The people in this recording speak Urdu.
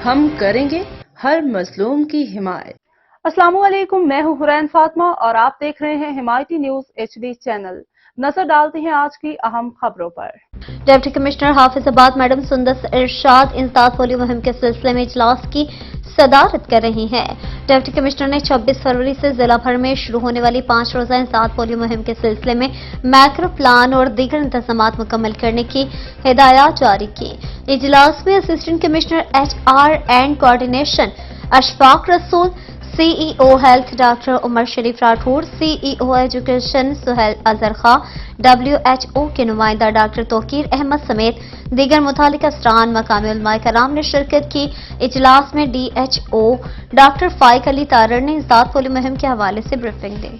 ہم کریں گے ہر مظلوم کی حمایت۔ السلام علیکم، میں ہوں حرین فاطمہ اور آپ دیکھ رہے ہیں حمایتی نیوز HD چینل۔ نظر ڈالتے ہیں آج کی اہم خبروں پر۔ ڈپٹی کمشنر حافظ آباد میڈم سندس ارشاد انسداد پولیو مہم کے سلسلے میں اجلاس کی صدارت کر رہی ہیں۔ ڈپٹی کمشنر نے 26 فروری سے ضلع بھر میں شروع ہونے والی 5 روزہ انسداد پولیو مہم کے سلسلے میں میکرو پلان اور دیگر انتظامات مکمل کرنے کی ہدایات جاری کی۔ اجلاس میں assistant commissioner HR and coordination Ashfaq رسول، CEO health doctor Umar Sharif Rathore, CEO education Sohail Azhar Khan, WHO کے نمائندہ ڈاکٹر توقیر احمد سمیت دیگر متعلقہ افسران، مقامی علماء کرام نے شرکت کی۔ اجلاس میں DHO ڈاکٹر فائق علی تارڑ نے انسداد پولیو مہم کے حوالے سے بریفنگ دی۔